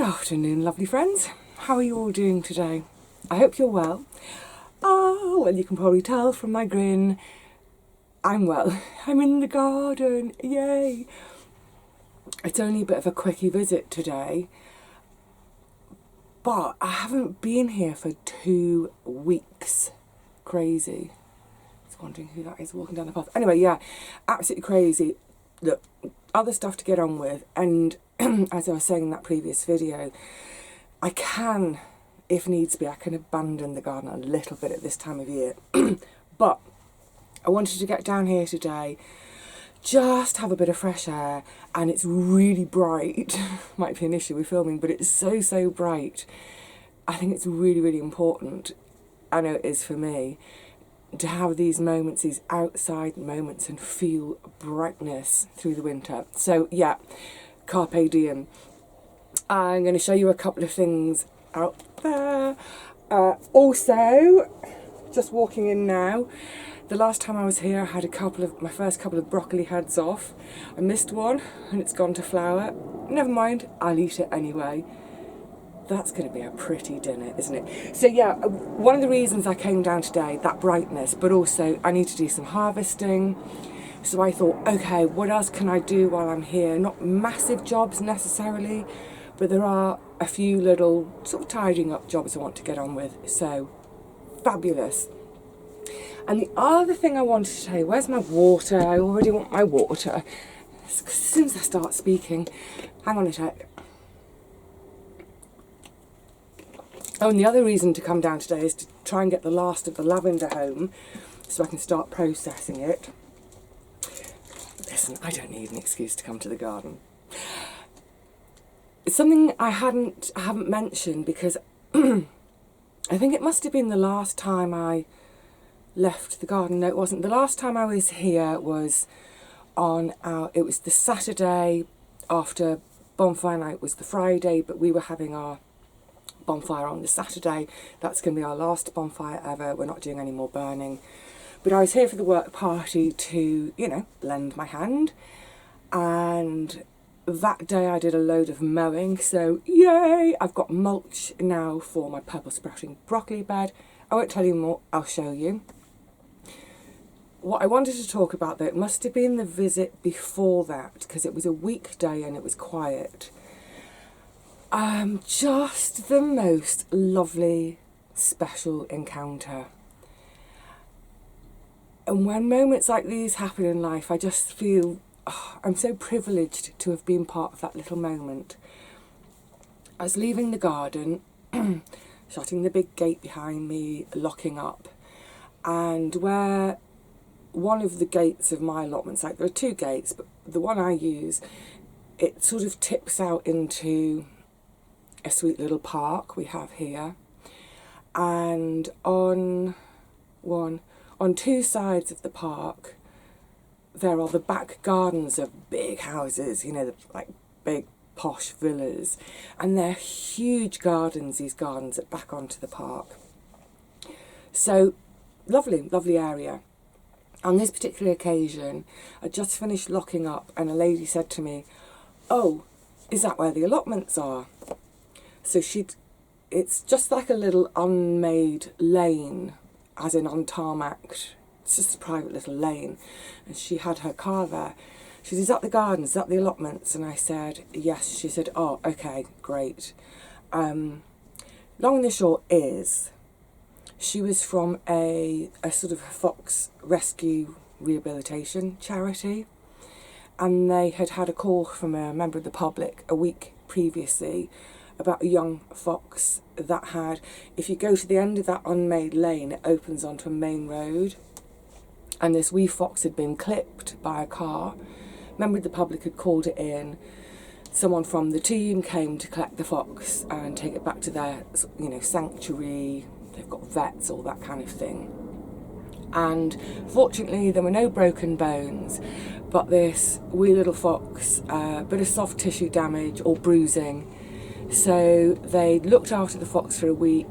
afternoon, lovely friends. How are you all doing today? I hope you're well. Oh, well, you can probably tell from my grin. I'm well. I'm in the garden. Yay. It's only a bit of a quickie visit today, but I haven't been here for 2 weeks. Crazy. I was wondering who that is walking down the path. Anyway, yeah, absolutely crazy. Look, other stuff to get on with, and as I was saying in that previous video, I can, if needs be, I can abandon the garden a little bit at this time of year. But I wanted to get down here today, just have a bit of fresh air, and it's really bright. Might be an issue with filming, but it's so bright. I think it's really important, I know it is for me, to have these moments, these outside moments, and feel brightness through the winter. So yeah, carpe diem. I'm going to show you a couple of things out there. Also, just walking in now, the last time I was here I had my first couple of broccoli heads off. I missed one and it's gone to flower. Never mind, I'll eat it anyway. That's going to be a pretty dinner, isn't it? So yeah, one of the reasons I came down today, that brightness, but also I need to do some harvesting. So I thought, okay, what else can I do while I'm here? Not massive jobs necessarily, but there are a few little sort of tidying up jobs I want to get on with. So, fabulous. And the other thing I wanted to tell you, where's my water? I already want my water. As soon as I start speaking, hang on a sec. Oh, and the other reason to come down today is to try and get the last of the lavender home so I can start processing it. Listen, I don't need an excuse to come to the garden. It's something I haven't mentioned because I think it must have been the last time I left the garden. No, it wasn't. The last time I was here was it was the Saturday after bonfire night was the Friday, but we were having our bonfire on the Saturday. That's going to be our last bonfire ever. We're not doing any more burning. But I was here for the work party to, lend my hand. And that day I did a load of mowing. So, yay! I've got mulch now for my purple sprouting broccoli bed. I won't tell you more. I'll show you. What I wanted to talk about, though, it must have been the visit before that, because it was a weekday and it was quiet. Just the most lovely, special encounter. And when moments like these happen in life, I just feel I'm so privileged to have been part of that little moment. I was leaving the garden, shutting the big gate behind me, locking up, and where one of the gates of my allotments, like there are 2 gates, but the one I use, it sort of tips out into a sweet little park we have here, and on 2 sides of the park there are the back gardens of big houses, like big posh villas, and they're huge gardens, these gardens that back onto the park. So lovely area. On this particular occasion I just finished locking up and a lady said to me, "Oh, is that where the allotments are?" So it's just like a little unmade lane, as in untarmacked. It's just a private little lane. And she had her car there. She said, "Is that the gardens? Is that the allotments?" And I said, "Yes." She said, "Oh, okay, great." Long and the short is, she was from a sort of fox rescue rehabilitation charity. And they had had a call from a member of the public a week previously about a young fox that had, if you go to the end of that unmade lane, it opens onto a main road, and this wee fox had been clipped by a car. A member of the public had called it in. Someone from the team came to collect the fox and take it back to their, sanctuary. They've got vets, all that kind of thing. And fortunately there were no broken bones, but this wee little fox, bit of soft tissue damage or bruising. So they looked after the fox for a week,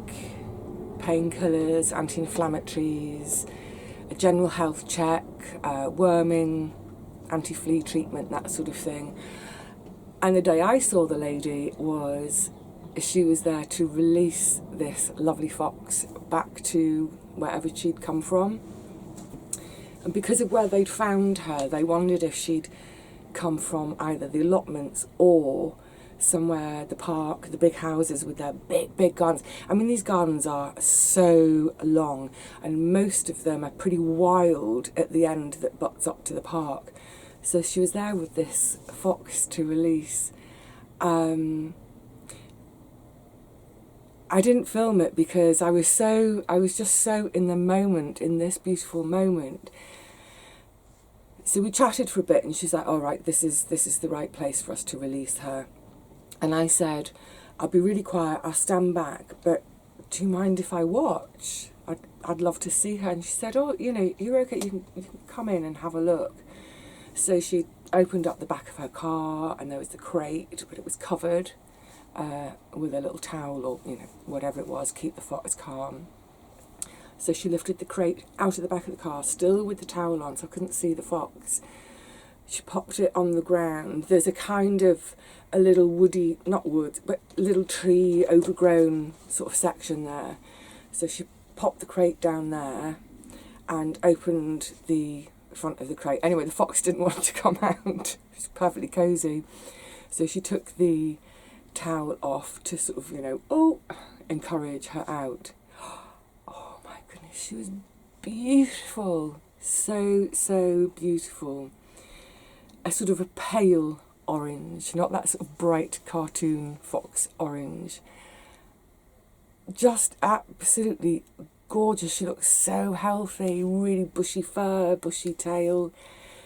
painkillers, anti-inflammatories, a general health check, worming, anti-flea treatment, that sort of thing. And the day I saw the lady was she was there to release this lovely fox back to wherever she'd come from. And because of where they'd found her, they wondered if she'd come from either the allotments or somewhere, the park, the big houses with their big gardens. I mean, these gardens are so long, and most of them are pretty wild at the end that butts up to the park. So she was there with this fox to release. I didn't film it because I was just so in the moment, in this beautiful moment. So we chatted for a bit, and she's like, all right, this is the right place for us to release her. And I said, I'll be really quiet, I'll stand back, but do you mind if I watch? I'd love to see her. And she said, oh, you know, you're okay, you can come in and have a look. So she opened up the back of her car, and there was the crate, but it was covered with a little towel or, you know, whatever it was, keep the fox calm. So she lifted the crate out of the back of the car, still with the towel on, so I couldn't see the fox. She popped it on the ground. There's a kind of a little woody, not wood, but little tree overgrown sort of section there. So she popped the crate down there and opened the front of the crate. Anyway, the fox didn't want to come out. It was perfectly cosy. So she took the towel off to sort of, you know, encourage her out. Oh my goodness, she was beautiful. So beautiful. A sort of a pale orange, not that sort of bright cartoon fox orange. Just absolutely gorgeous. She looked so healthy, really bushy fur, bushy tail.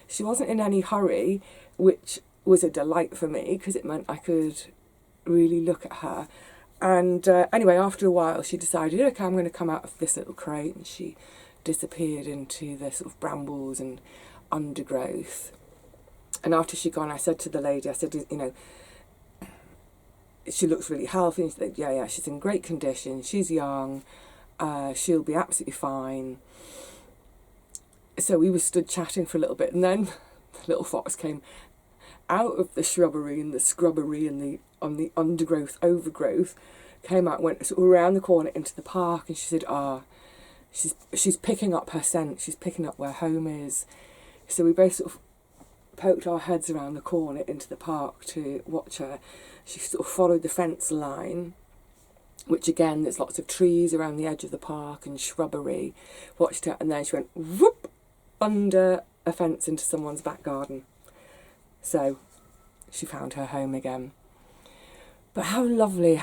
She wasn't in any hurry, which was a delight for me because it meant I could really look at her. And anyway, after a while she decided, okay, I'm going to come out of this little crate, and she disappeared into the sort of brambles and undergrowth. And after she'd gone, I said to the lady, I said, you know, she looks really healthy. And she said, yeah, she's in great condition. She's young. She'll be absolutely fine. So we were stood chatting for a little bit, and then the little fox came out of the shrubbery and the scrubbery and the undergrowth, overgrowth, came out, went sort of around the corner into the park, and she said, she's picking up her scent. She's picking up where home is. So we both sort of poked our heads around the corner into the park to watch her. She sort of followed the fence line, which again, there's lots of trees around the edge of the park and shrubbery. Watched her, and then she went whoop under a fence into someone's back garden. So she found her home again. But how lovely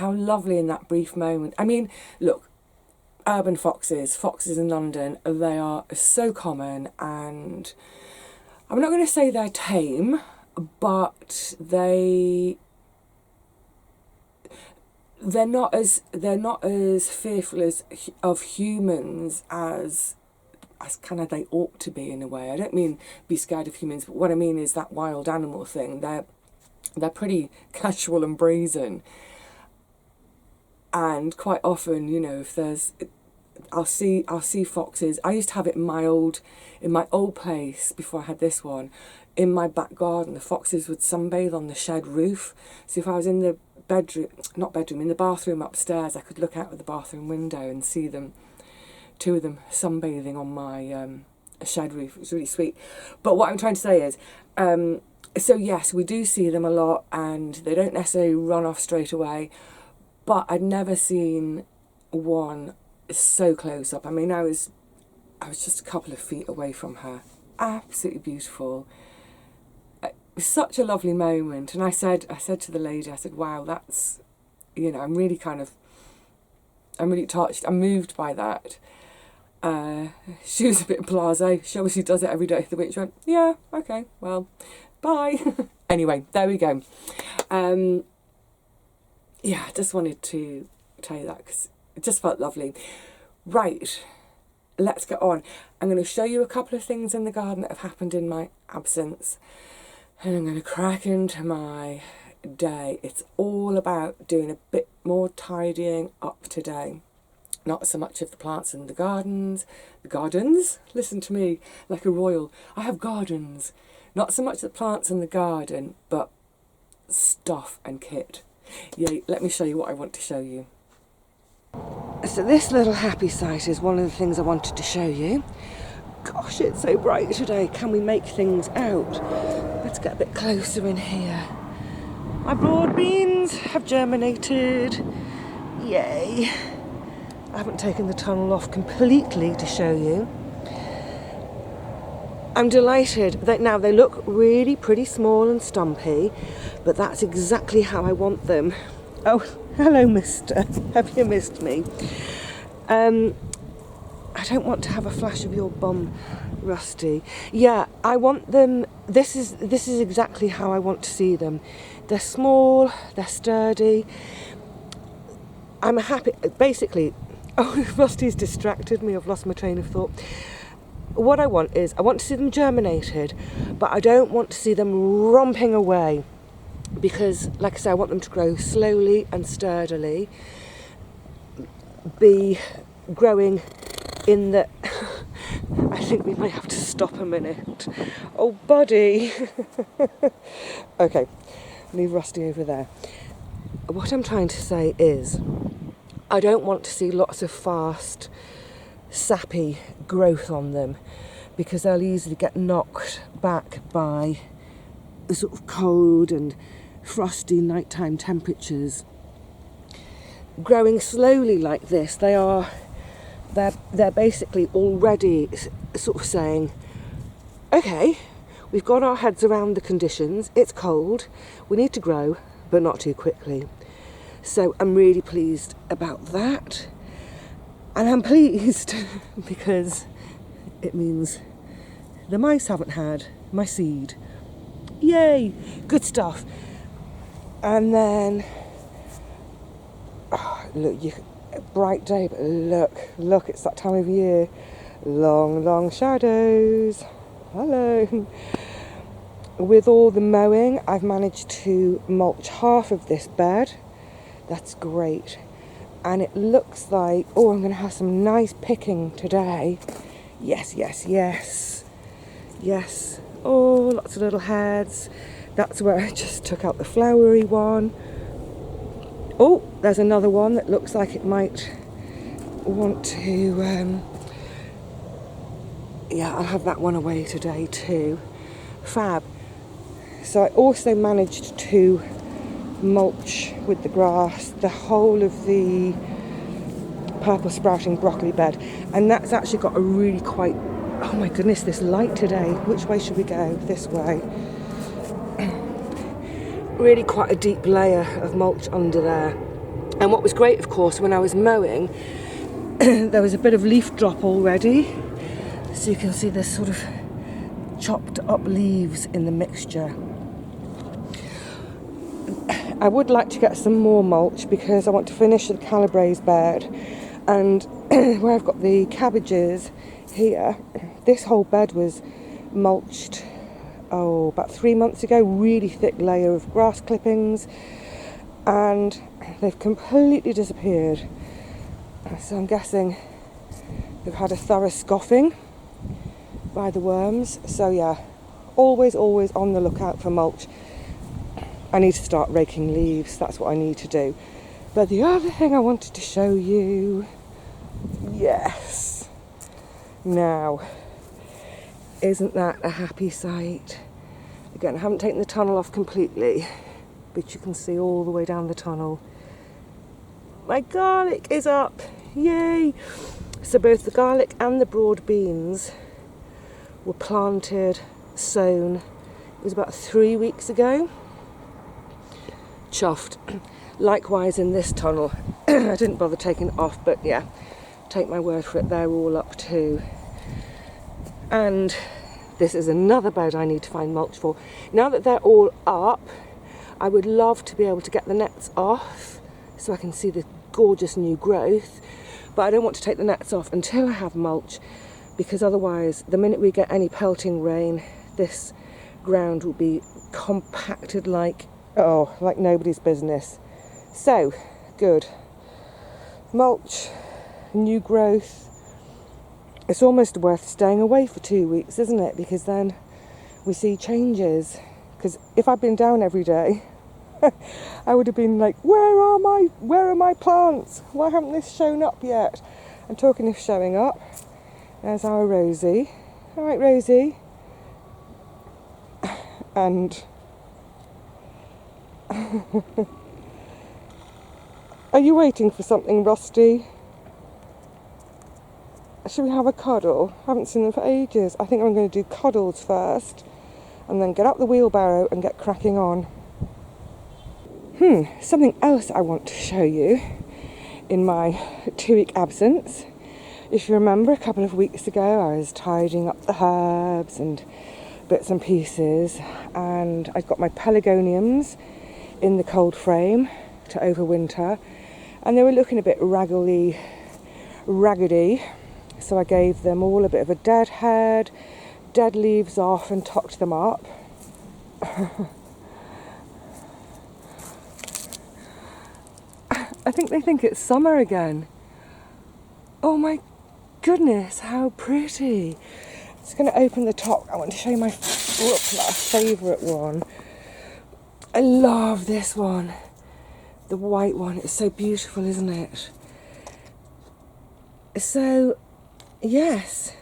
in that brief moment. I mean, look, urban foxes in London, they are so common, and I'm not going to say they're tame, but they're not as fearful of humans as kind of they ought to be in a way. I don't mean be scared of humans, but what I mean is that wild animal thing. They're pretty casual and brazen, and quite often, you know, if there's, I'll see foxes. I used to have it in my old place before I had this one. In my back garden, the foxes would sunbathe on the shed roof. So if I was in the in the bathroom upstairs, I could look out of the bathroom window and see them, two of them sunbathing on my shed roof. It was really sweet. But what I'm trying to say is, so yes, we do see them a lot, and they don't necessarily run off straight away. But I'd never seen one so close up. I mean, I was just a couple of feet away from her. Absolutely beautiful. It was such a lovely moment. And I said to the lady, I said, wow, that's, you know, I'm really touched. I'm moved by that. She was a bit blasé. She obviously does it every day of the week. She went, yeah, okay, well, bye. Anyway, there we go. Yeah, I just wanted to tell you that because it just felt lovely. Right, let's get on. I'm going to show you a couple of things in the garden that have happened in my absence, and I'm going to crack into my day. It's all about doing a bit more tidying up today. Not so much of the plants in the gardens. Listen to me, like a royal. I have gardens. Not so much the plants in the garden, but stuff and kit. Yeah, let me show you what I want to show you. So this little happy site is one of the things I wanted to show you. Gosh, it's so bright today. Can we make things out? Let's get a bit closer in here. My broad beans have germinated. Yay. I haven't taken the tunnel off completely to show you. I'm delighted that now they look really pretty small and stumpy, but that's exactly how I want them. Oh, hello, mister. Have you missed me? I don't want to have a flash of your bum, Rusty. Yeah, I want them. This is exactly how I want to see them. They're small, they're sturdy. I'm happy. Basically, oh, Rusty's distracted me. I've lost my train of thought. What I want is, I want to see them germinated, but I don't want to see them romping away. Because, like I say, I want them to grow slowly and sturdily, be growing in the... I think we might have to stop a minute. Oh, buddy. Okay, leave Rusty over there. What I'm trying to say is, I don't want to see lots of fast, sappy growth on them, because they'll easily get knocked back by the sort of cold and frosty nighttime temperatures. Growing slowly like this, they're basically already sort of saying, okay, we've got our heads around the conditions, it's cold, we need to grow, but not too quickly. So I'm really pleased about that. And I'm pleased because it means the mice haven't had my seed. Yay, good stuff. And then, oh, look, bright day, but look, it's that time of year. Long shadows. Hello. With all the mowing, I've managed to mulch half of this bed. That's great. And it looks like, oh, I'm going to have some nice picking today. Yes. Oh, lots of little heads. That's where I just took out the flowery one. Oh, there's another one that looks like it might want to... yeah, I'll have that one away today too. Fab. So I also managed to mulch with the grass the whole of the purple sprouting broccoli bed, and that's actually got a really quite... oh my goodness, this light today. Which way should we go? This way. Really quite a deep layer of mulch under there. And what was great, of course, when I was mowing, there was a bit of leaf drop already. So you can see there's sort of chopped up leaves in the mixture. I would like to get some more mulch because I want to finish the calabrese bed. And where I've got the cabbages here, this whole bed was mulched about 3 months ago. Really thick layer of grass clippings, and they've completely disappeared. So I'm guessing they've had a thorough scoffing by the worms. So yeah, always on the lookout for mulch. I need to start raking leaves, that's what I need to do. But the other thing I wanted to show you, yes, now, isn't that a happy sight? Again, I haven't taken the tunnel off completely, but you can see all the way down the tunnel. My garlic is up, yay! So both the garlic and the broad beans were planted, sown, it was about 3 weeks ago. Chuffed. Likewise in this tunnel. I didn't bother taking it off, but yeah, take my word for it, they're all up too. And this is another bed I need to find mulch for. Now that they're all up, I would love to be able to get the nets off so I can see the gorgeous new growth, but I don't want to take the nets off until I have mulch, because otherwise the minute we get any pelting rain, this ground will be compacted like nobody's business. So, good. Mulch, new growth. It's almost worth staying away for 2 weeks, isn't it? Because then we see changes. Because if I'd been down every day, I would have been like, where are my plants? Why haven't they shown up yet? And talking of showing up, there's our Rosie. All right, Rosie. And are you waiting for something, Rusty? Should we have a cuddle? I haven't seen them for ages. I think I'm going to do cuddles first and then get up the wheelbarrow and get cracking on. Something else I want to show you in my 2-week absence. If you remember, a couple of weeks ago I was tidying up the herbs and bits and pieces, and I've got my pelargoniums in the cold frame to overwinter, and they were looking a bit raggedy, so I gave them all a bit of a dead head, dead leaves off, and topped them up. I think they think it's summer again. Oh my goodness, how pretty. Just going to open the top. I want to show you my favourite one. I love this one. The white one. It's so beautiful, isn't it? So, yes,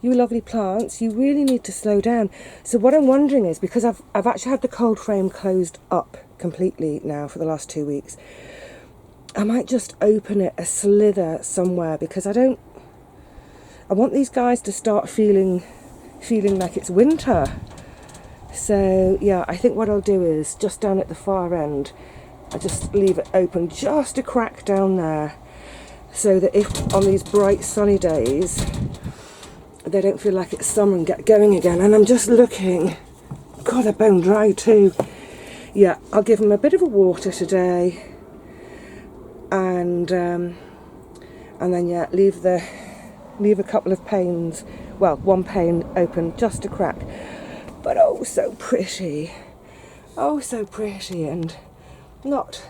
you lovely plants, you really need to slow down. So what I'm wondering is, because I've actually had the cold frame closed up completely now for the last 2 weeks, I might just open it a slither somewhere, because I want these guys to start feeling like it's winter. So yeah, I think what I'll do is, just down at the far end, I just leave it open just a crack down there, so that if on these bright sunny days they don't feel like it's summer and get going again. And I'm just looking, God, they're bone dry too. Yeah, I'll give them a bit of a water today, and then yeah, leave a couple of panes, well, one pane open just a crack. But oh so pretty, and not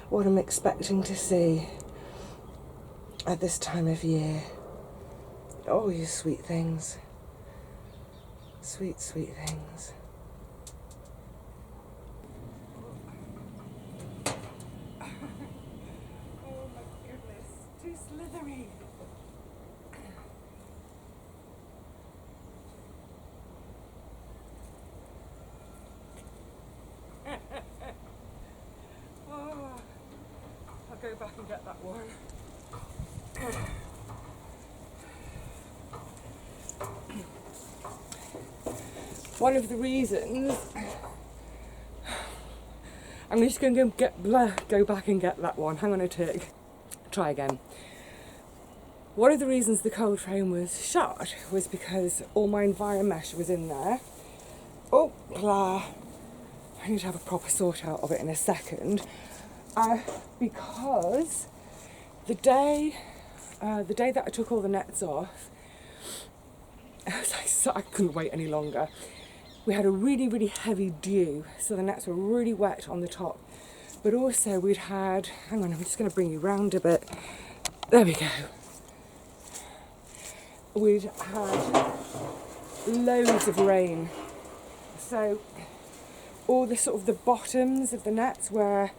what I'm expecting to see at this time of year. Oh, you sweet things, sweet things. Oh my goodness, too slithery. Oh, I'll go back and get that one. One of the reasons I'm just going to go back and get that one. Hang on a tick. Try again. One of the reasons the cold frame was shut was because all my enviromesh was in there. Oh, blah. I need to have a proper sort out of it in a second. Because the day that I took all the nets off, I couldn't wait any longer. We had a really heavy dew, so the nets were really wet on the top. But also we'd had, hang on, I'm just going to bring you round a bit. There we go. We'd had loads of rain. So all the sort of the bottoms of the nets, where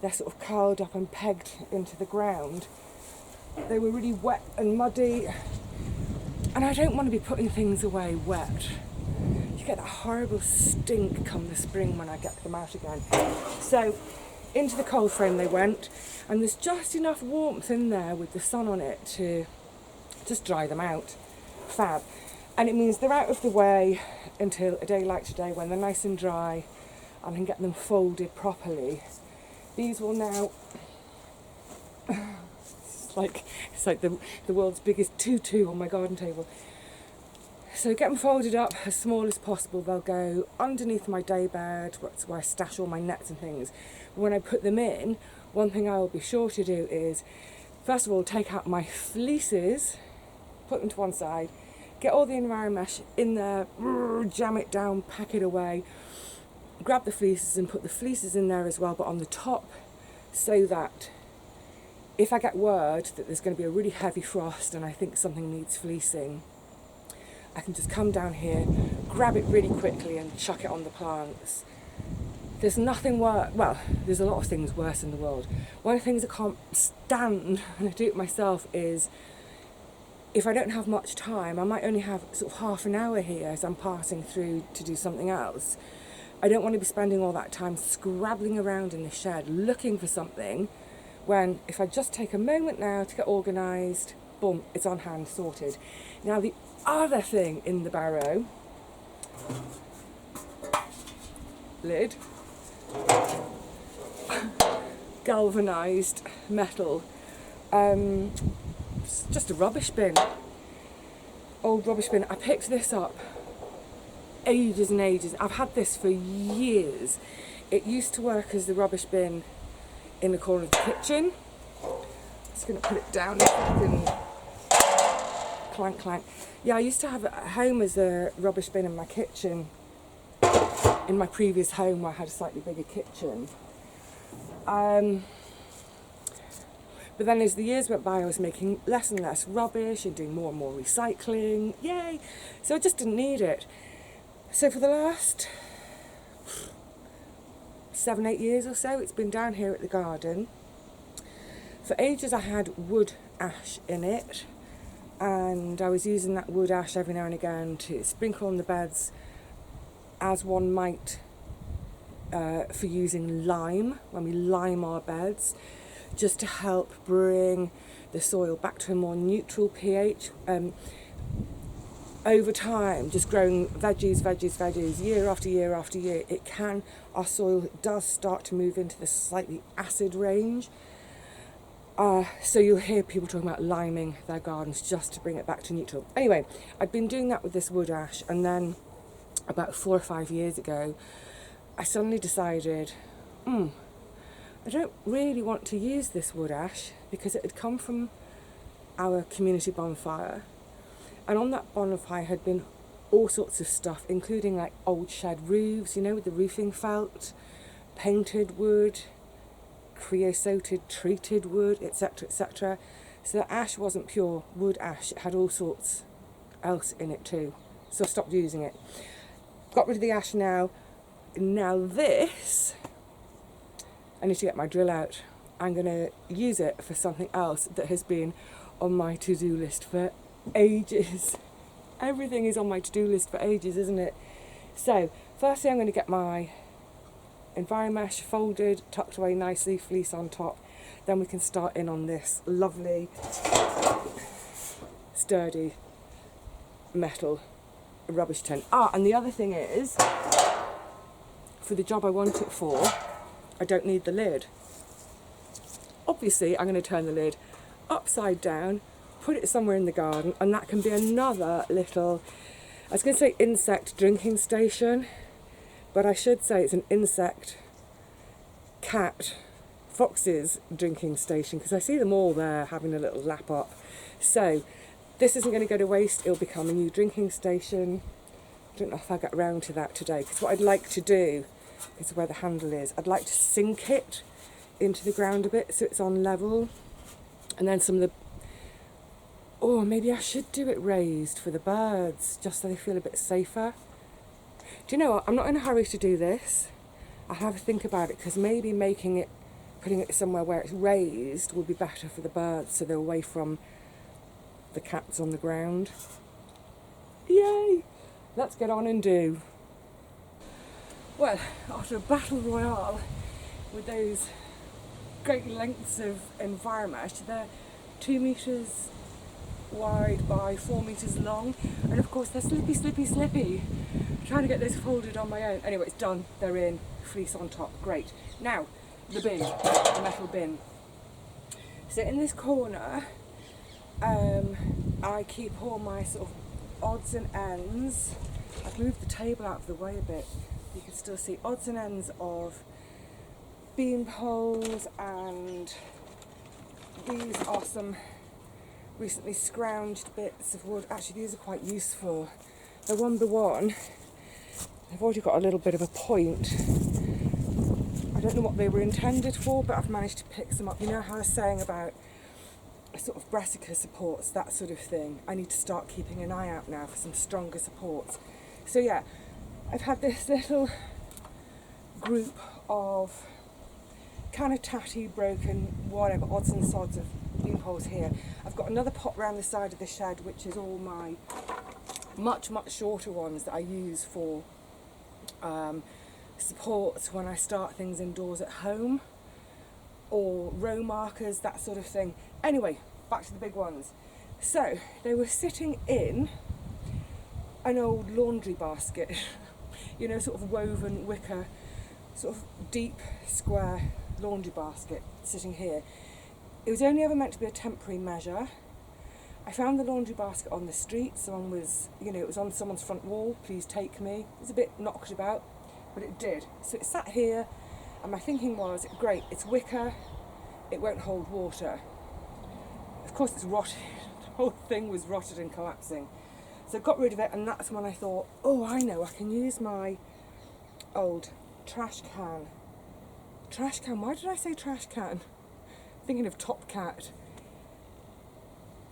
they're sort of curled up and pegged into the ground, they were really wet and muddy. And I don't want to be putting things away wet. You get that horrible stink come the spring when I get them out again. So into the cold frame they went, and there's just enough warmth in there with the sun on it to just dry them out. Fab. And it means they're out of the way until a day like today, when they're nice and dry and I can get them folded properly. These will now, it's like the world's biggest tutu on my garden table. So get them folded up as small as possible. They'll go underneath my day bed, where I stash all my nets and things. But when I put them in, one thing I will be sure to do is, first of all, take out my fleeces, put them to one side, get all the enviromesh in there, jam it down, pack it away, grab the fleeces and put the fleeces in there as well, but on the top, so that if I get word that there's going to be a really heavy frost and I think something needs fleecing, I can just come down here, grab it really quickly and chuck it on the plants. there's nothing worse, well, there's a lot of things worse in the world. One of the things I can't stand when I do it myself is if I don't have much time, I might only have sort of half an hour here as I'm passing through to do something else. I don't want to be spending all that time scrabbling around in the shed looking for something, when if I just take a moment now to get organised, boom, it's on hand, sorted. Now the other thing in the barrow, lid, galvanised metal, it's just a rubbish bin, old rubbish bin. I picked this up ages and ages. I've had this for years. It used to work as the rubbish bin in the corner of the kitchen. Just going to put it down if I can. Clank, clank. Yeah, I used to have it at home as a rubbish bin in my kitchen, in my previous home where I had a slightly bigger kitchen. But then as the years went by, I was making less and less rubbish and doing more and more recycling. Yay! So I just didn't need it. So for the last 7-8 years or so, it's been down here at the garden. For ages I had wood ash in it, and I was using that wood ash every now and again to sprinkle on the beds, as one might for using lime, when we lime our beds, just to help bring the soil back to a more neutral pH. Over time, just growing veggies, year after year after year, our soil does start to move into the slightly acid range. So you'll hear people talking about liming their gardens just to bring it back to neutral. Anyway, I'd been doing that with this wood ash, and then about 4 or 5 years ago, I suddenly decided, I don't really want to use this wood ash, because it had come from our community bonfire. And on that bonfire had been all sorts of stuff, including like old shed roofs, you know, with the roofing felt, painted wood, creosoted treated wood, etc., etc. So the ash wasn't pure wood ash, it had all sorts else in it too. So I stopped using it. Got rid of the ash now. Now this, I need to get my drill out. I'm going to use it for something else that has been on my to-do list for ages. Everything is on my to-do list for ages, isn't it? So, firstly I'm going to get my enviromesh folded, tucked away nicely, fleece on top. Then we can start in on this lovely, sturdy metal rubbish tin. And the other thing is, for the job I want it for, I don't need the lid. Obviously, I'm going to turn the lid upside down, put it somewhere in the garden, and that can be another little, I was going to say insect drinking station, but I should say it's an insect, cat, foxes drinking station, because I see them all there having a little lap up. So this isn't going to go to waste, it'll become a new drinking station. I don't know if I get around to that today, because what I'd like to do is where the handle is. I'd like to sink it into the ground a bit so it's on level, and then some of the, maybe I should do it raised for the birds, just so they feel a bit safer. Do you know what, I'm not in a hurry to do this. I'll have a think about it, because maybe putting it somewhere where it's raised will be better for the birds, so they're away from the cats on the ground. Yay! Let's get on and do. Well, after a battle royale with those great lengths of enviromesh, they're 2 metres wide by 4 metres long, and of course they're slippy. I'm trying to get this folded on my own. Anyway, it's done, they're in, fleece on top, great. Now, the bin, the metal bin. So in this corner, I keep all my sort of odds and ends. I've moved the table out of the way a bit. You can still see odds and ends of bean poles, and these are some recently scrounged bits of wood. Actually, these are quite useful. They're 1x1. They've already got a little bit of a point. I don't know what they were intended for, but I've managed to pick some up. You know how I was saying about sort of brassica supports, that sort of thing. I need to start keeping an eye out now for some stronger supports. So yeah, I've had this little group of kind of tatty, broken, whatever, odds and sods of bean poles here. I've got another pot round the side of the shed, which is all my much shorter ones that I use for supports when I start things indoors at home, or row markers, that sort of thing. Anyway, back to the big ones. So they were sitting in an old laundry basket, you know, sort of woven wicker, sort of deep square laundry basket sitting here. It was only ever meant to be a temporary measure. I found the laundry basket on the street. Someone was, you know, it was on someone's front wall, please take me. It was a bit knocked about, but it did. So it sat here, and my thinking was, great, it's wicker, it won't hold water. Of course it's rotted, the whole thing was rotted and collapsing. So I got rid of it, and that's when I thought, oh, I know, I can use my old trash can. Trash can, why did I say trash can? Thinking of Top Cat.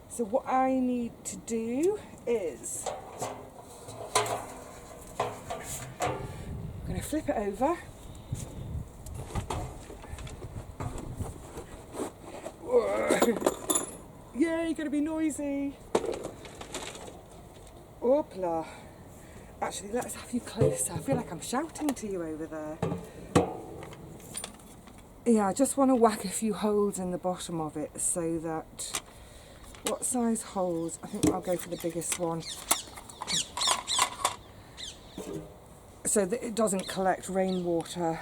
So what I need to do is, I'm going to flip it over. Yay, gonna be noisy. Hoopla. Actually, let's have you closer. I feel like I'm shouting to you over there. Yeah, I just want to whack a few holes in the bottom of it so that, what size holes? I think I'll go for the biggest one. So that it doesn't collect rainwater.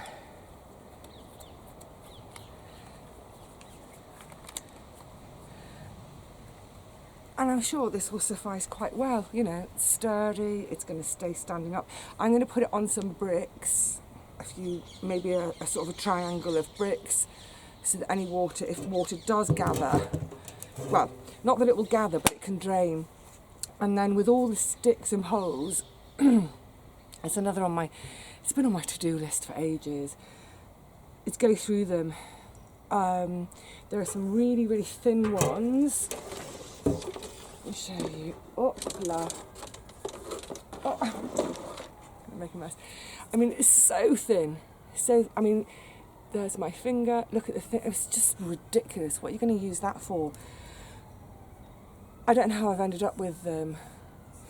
And I'm sure this will suffice quite well, you know, it's sturdy, it's going to stay standing up. I'm going to put it on some bricks, maybe a sort of a triangle of bricks, so that any water, if water does gather, well, not that it will gather, but it can drain. And then with all the sticks and holes, it's another it's been on my to-do list for ages. It's go through them. There are some really, really thin ones. Let me show you. Oh, I'm making a mess. I mean, it's so thin. So, I mean, there's my finger. Look at the thing. It's just ridiculous. What are you going to use that for? I don't know how I've ended up with them.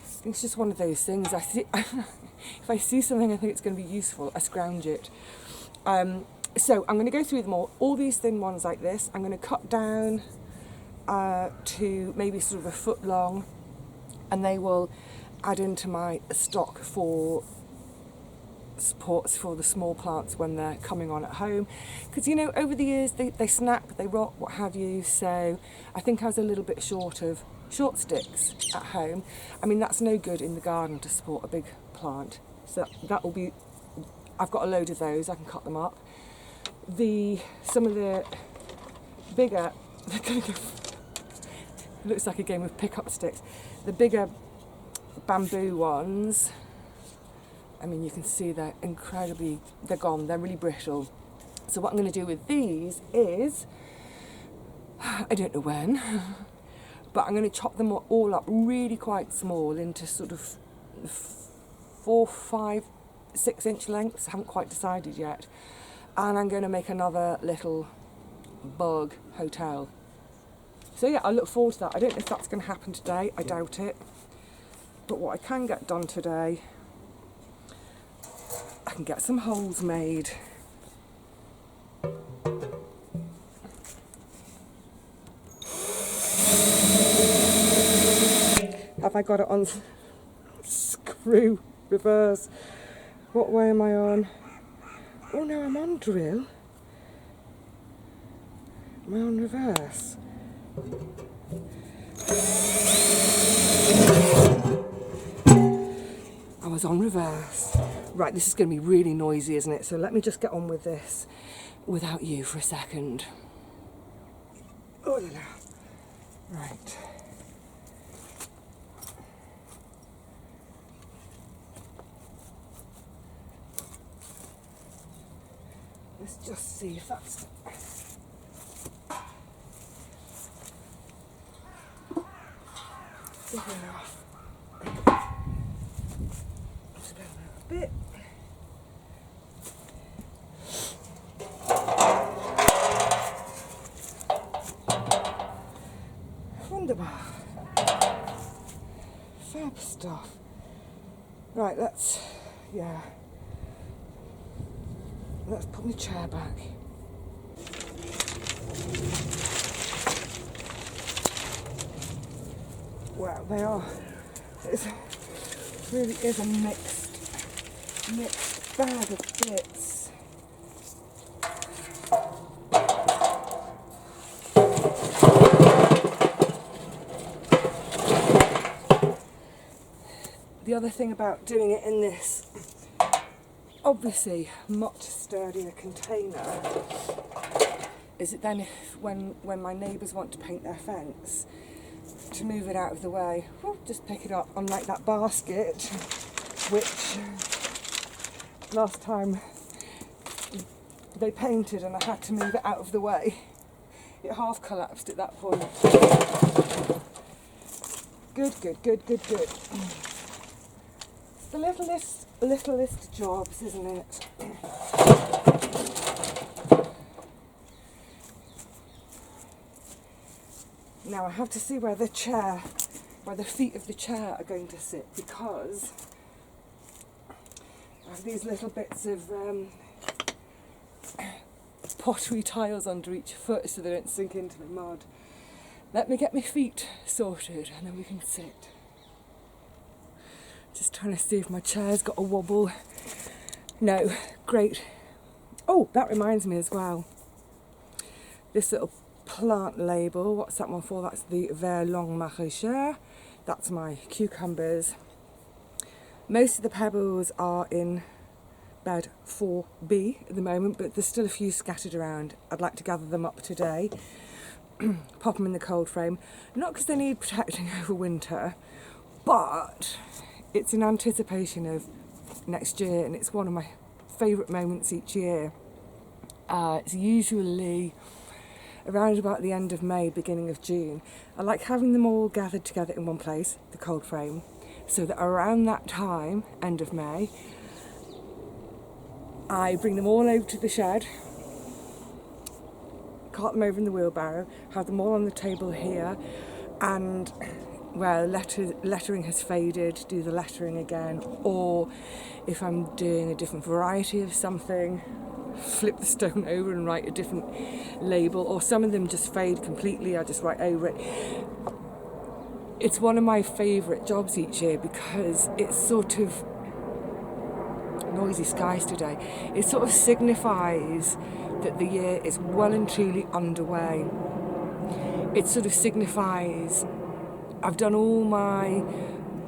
I think it's just one of those things. If I see something I think it's going to be useful, I scrounge it. So I'm going to go through them all these thin ones like this. I'm going to cut down to maybe sort of a foot long, and they will add into my stock for supports for the small plants when they're coming on at home, because you know, over the years they snap, they rot, what have you. So I think I was a little bit short of short sticks at home. I mean, that's no good in the garden to support a big plant, so that will be, I've got a load of those, I can cut them up. Some of the bigger, they're going to go, looks like a game of pick-up sticks. The bigger bamboo ones, I mean, you can see they're gone, they're really brittle. So what I'm going to do with these is, I don't know when, but I'm going to chop them all up really quite small into sort of 4, 5, 6 inch lengths. I haven't quite decided yet. And I'm going to make another little bug hotel. So yeah, I look forward to that. I don't know if that's going to happen today, I doubt it. But what I can get done today, I can get some holes made. Have I got it on screw, reverse? What way am I on? Oh no, I'm on drill. Am I on reverse? I was on reverse. Right, this is going to be really noisy, isn't it? So let me just get on with this without you for a second. Oh la la. Right. Let's just see if that's... big enough. Just go a bit. Wunderbar. Fab stuff. Right, let's put my chair back. Wow, they are. It really is a mixed bag of bits. The other thing about doing it in this, obviously, much sturdier container, is it then when my neighbours want to paint their fence, to move it out of the way, just pick it up, unlike that basket, which last time they painted and I had to move it out of the way. It half collapsed at that point. Good. It's the littlest jobs, isn't it? Now I have to see where the feet of the chair are going to sit, because I have these little bits of pottery tiles under each foot so they don't sink into the mud. Let me get my feet sorted and then we can sit. Just trying to see if my chair's got a wobble. No, great. Oh, that reminds me as well. This little plant label, what's that one for? That's the long-overdue. That's my cucumbers. Most of the pebbles are in bed 4B at the moment, but there's still a few scattered around. I'd like to gather them up today, pop them in the cold frame, not because they need protecting over winter, but it's in anticipation of next year, and it's one of my favourite moments each year. It's usually around about the end of May, beginning of June. I like having them all gathered together in one place, the cold frame, so that around that time, end of May, I bring them all over to the shed, cart them over in the wheelbarrow, have them all on the table here, and where lettering has faded, do the lettering again, or if I'm doing a different variety of something, flip the stone over and write a different label, or some of them just fade completely, I just write over it. It's one of my favourite jobs each year because it's sort of noisy skies today. It sort of signifies that the year is well and truly underway. It sort of signifies I've done all my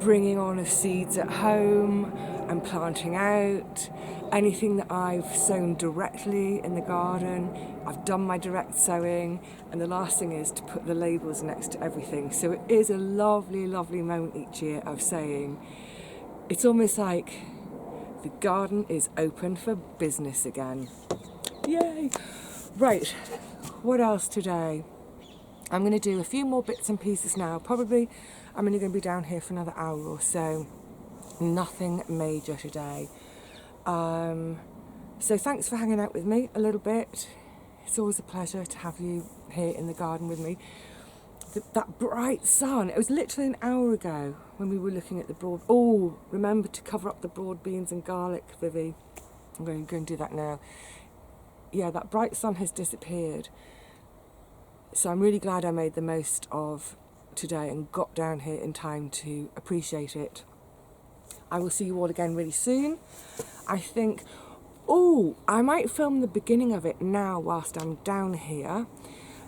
bringing on of seeds at home and planting out. Anything that I've sown directly in the garden, I've done my direct sowing, and the last thing is to put the labels next to everything. So it is a lovely, lovely moment each year of saying, it's almost like the garden is open for business again. Yay! Right, what else today? I'm going to do a few more bits and pieces now. Probably I'm only going to be down here for another hour or so. Nothing major today. So thanks for hanging out with me a little bit. It's always a pleasure to have you here in the garden with me. That bright sun, it was literally an hour ago when we were looking at the broad... Oh, remember to cover up the broad beans and garlic, Vivi. I'm going to go and do that now. Yeah, that bright sun has disappeared. So I'm really glad I made the most of today and got down here in time to appreciate it. I will see you all again really soon. I think, I might film the beginning of it now whilst I'm down here,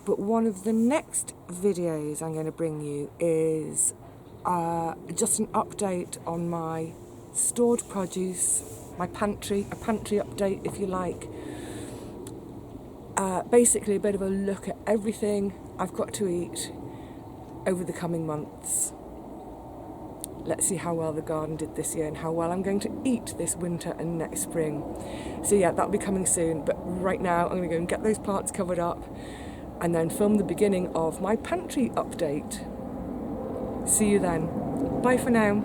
but one of the next videos I'm going to bring you is just an update on my stored produce, my pantry, a pantry update if you like. Basically a bit of a look at everything I've got to eat over the coming months. Let's see how well the garden did this year and how well I'm going to eat this winter and next spring. So yeah, that'll be coming soon, but right now I'm going to go and get those plants covered up and then film the beginning of my pantry update. See you then. Bye for now.